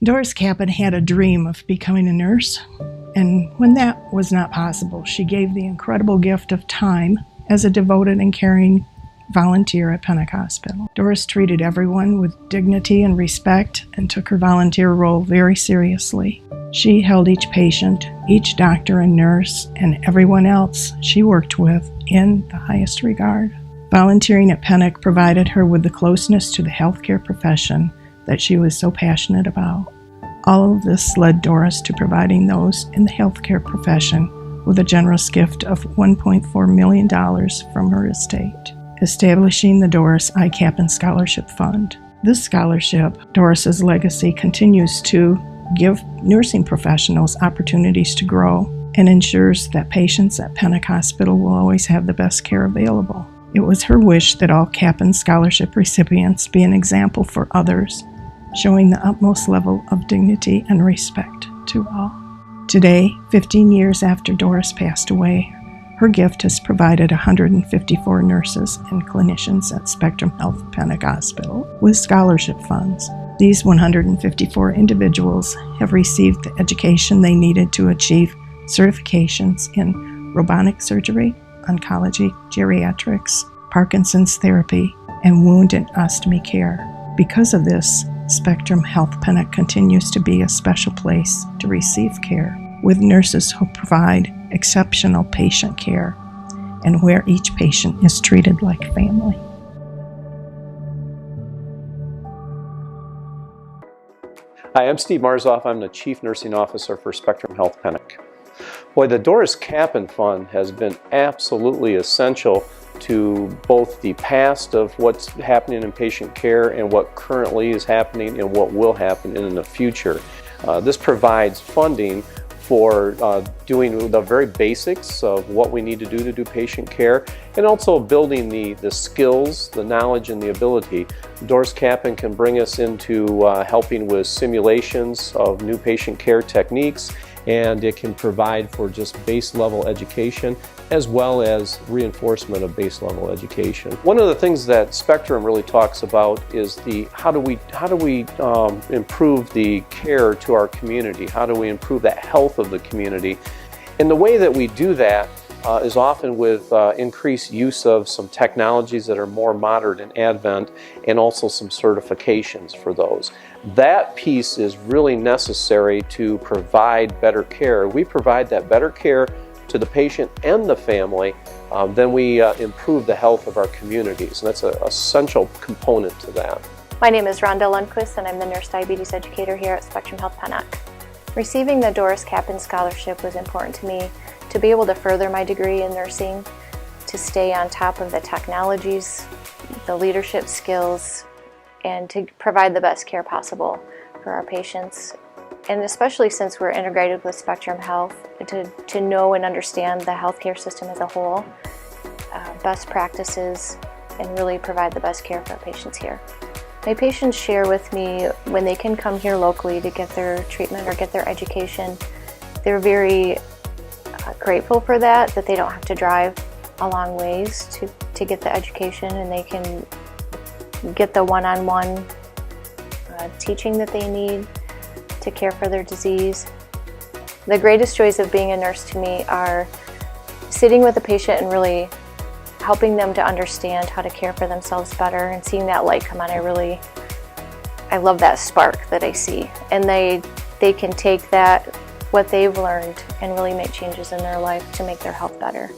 Doris Cappon had a dream of becoming a nurse, and when that was not possible, she gave the incredible gift of time as a devoted and caring volunteer at Pennock Hospital. Doris treated everyone with dignity and respect and took her volunteer role very seriously. She held each patient, each doctor and nurse, and everyone else she worked with in the highest regard. Volunteering at Pennock provided her with the closeness to the healthcare profession that she was so passionate about. All of this led Doris to providing those in the healthcare profession with a generous gift of $1.4 million from her estate, establishing the Doris I. Cappon Scholarship Fund. This scholarship, Doris's legacy, continues to give nursing professionals opportunities to grow and ensures that patients at Pennock Hospital will always have the best care available. It was her wish that all Cappon Scholarship recipients be an example for others, showing the utmost level of dignity and respect to all. Today, 15 years after Doris passed away, her gift has provided 154 nurses and clinicians at Spectrum Health Pennock Hospital with scholarship funds. These 154 individuals have received the education they needed to achieve certifications in robotic surgery, oncology, geriatrics, Parkinson's therapy, and wound and ostomy care. Because of this, Spectrum Health Pennock continues to be a special place to receive care, with nurses who provide exceptional patient care and where each patient is treated like family. Hi, I'm Steve Marzoff. I'm the Chief Nursing Officer for Spectrum Health Pennock. Boy, the Doris Cappon Fund has been absolutely essential to both the past of what's happening in patient care and what currently is happening and what will happen in the future. This provides funding for doing the very basics of what we need to do patient care, and also building the skills, the knowledge, and the ability. Doris Cappon can bring us into helping with simulations of new patient care techniques, and it can provide for just base level education as well as reinforcement of base level education. One of the things that Spectrum really talks about is how do we improve the care to our community? How do we improve that health of the community? And the way that we do that is often with increased use of some technologies that are more modern in advent, and also some certifications for those. That piece is really necessary to provide better care. We provide that better care to the patient and the family, then we improve the health of our communities, and that's an essential component to that. My name is Rhonda Lundquist, and I'm the Nurse Diabetes Educator here at Spectrum Health Pennock. Receiving the Doris Cappon Scholarship was important to me to be able to further my degree in nursing, to stay on top of the technologies, the leadership skills, and to provide the best care possible for our patients. And especially since we're integrated with Spectrum Health, to know and understand the healthcare system as a whole, best practices, and really provide the best care for our patients here. My patients share with me when they can come here locally to get their treatment or get their education. They're very grateful for that they don't have to drive a long ways to get the education, and they can get the one-on-one teaching that they need to care for their disease. The greatest joys of being a nurse to me are sitting with a patient and really helping them to understand how to care for themselves better, and seeing that light come on. I love that spark that I see, and they can take that, what they've learned, and really make changes in their life to make their health better.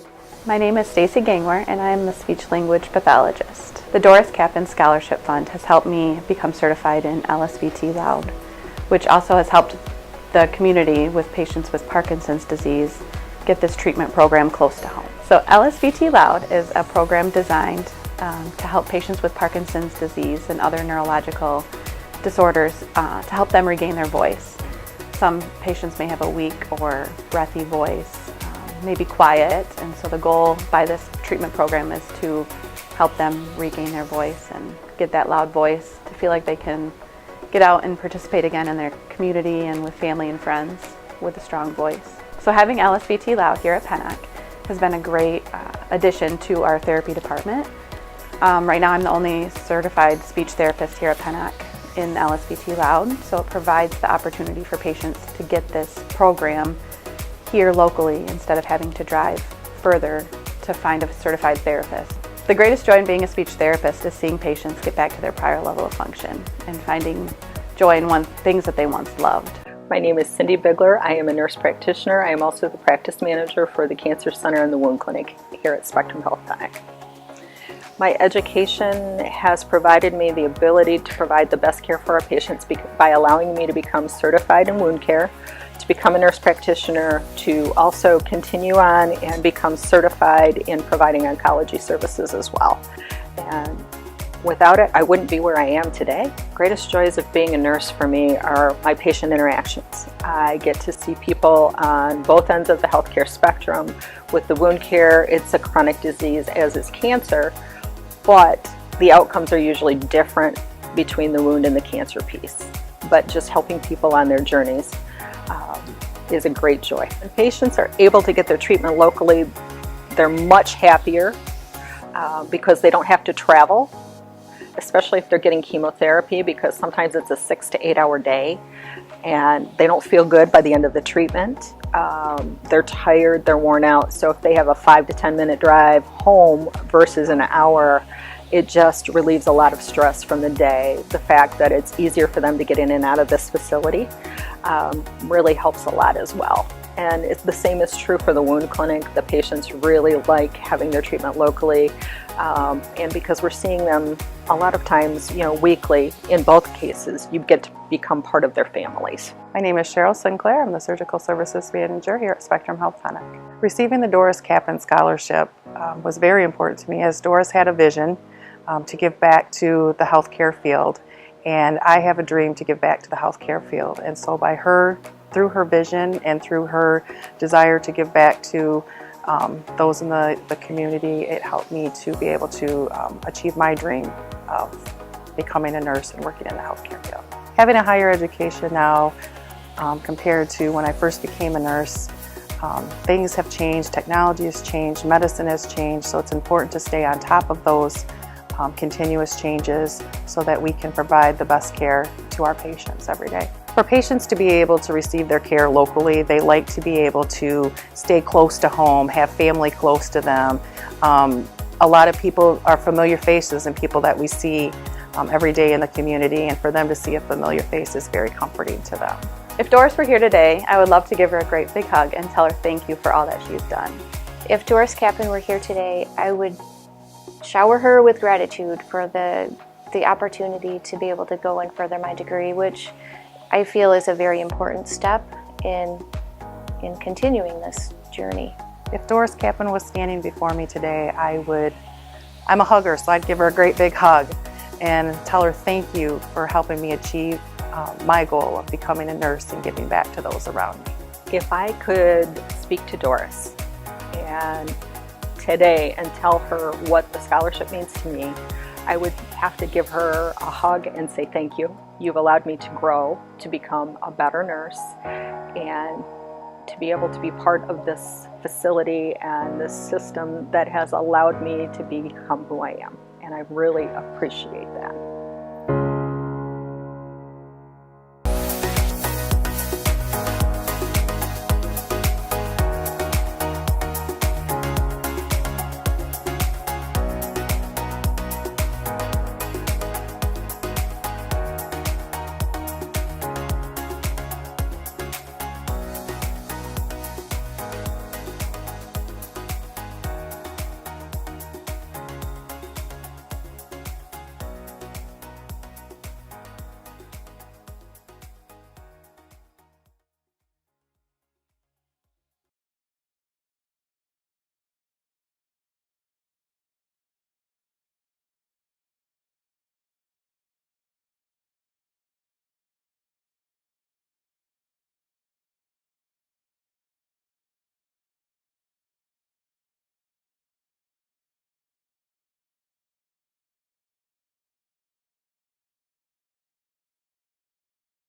My name is Stacy Gangwer, and I am the speech-language pathologist. The Doris Cappon Scholarship Fund has helped me become certified in LSVT Loud, which also has helped the community with patients with Parkinson's disease get this treatment program close to home. So LSVT Loud is a program designed to help patients with Parkinson's disease and other neurological disorders to help them regain their voice. Some patients may have a weak or breathy voice, maybe quiet, and so the goal by this treatment program is to help them regain their voice and get that loud voice to feel like they can get out and participate again in their community and with family and friends with a strong voice. So having LSVT Loud here at Pennock has been a great addition to our therapy department. Right now I'm the only certified speech therapist here at Pennock, in LSVT Loud, so it provides the opportunity for patients to get this program here locally instead of having to drive further to find a certified therapist. The greatest joy in being a speech therapist is seeing patients get back to their prior level of function and finding joy in things that they once loved. My name is Cindy Bigler. I am a nurse practitioner. I am also the practice manager for the Cancer Center and the Wound Clinic here at Spectrum Health Pennock. My education has provided me the ability to provide the best care for our patients by allowing me to become certified in wound care, to become a nurse practitioner, to also continue on and become certified in providing oncology services as well. And without it, I wouldn't be where I am today. Greatest joys of being a nurse for me are my patient interactions. I get to see people on both ends of the healthcare spectrum. With the wound care, it's a chronic disease, as is cancer, but the outcomes are usually different between the wound and the cancer piece. But just helping people on their journeys is a great joy. When patients are able to get their treatment locally, they're much happier because they don't have to travel, especially if they're getting chemotherapy, because sometimes it's a 6 to 8 hour day and they don't feel good by the end of the treatment. They're tired, they're worn out. So if they have a 5 to 10 minute drive home versus an hour, it just relieves a lot of stress from the day. The fact that it's easier for them to get in and out of this facility really helps a lot as well. And the same is true for the wound clinic. The patients really like having their treatment locally, and because we're seeing them a lot of times, weekly, in both cases, you get to become part of their families. My name is Cheryl Sinclair. I'm the Surgical Services Manager here at Spectrum Health Pennock. Receiving the Doris Cappon Scholarship was very important to me, as Doris had a vision to give back to the healthcare field, and I have a dream to give back to the healthcare field. And so through her vision and through her desire to give back to those in the community, it helped me to be able to achieve my dream of becoming a nurse and working in the healthcare field. Having a higher education now compared to when I first became a nurse, things have changed, technology has changed, medicine has changed, so it's important to stay on top of those continuous changes so that we can provide the best care to our patients every day. For patients to be able to receive their care locally, they like to be able to stay close to home, have family close to them. A lot of people are familiar faces and people that we see every day in the community, and for them to see a familiar face is very comforting to them. If Doris were here today, I would love to give her a great big hug and tell her thank you for all that she's done. If Doris Cappon were here today, I would shower her with gratitude for the opportunity to be able to go and further my degree, which I feel is a very important step in continuing this journey. If Doris Cappon was standing before me today, I'm a hugger, so I'd give her a great big hug and tell her thank you for helping me achieve my goal of becoming a nurse and giving back to those around me. If I could speak to Doris today and tell her what the scholarship means to me, I would have to give her a hug and say thank you. You've allowed me to grow, to become a better nurse, and to be able to be part of this facility and this system that has allowed me to become who I am. And I really appreciate that.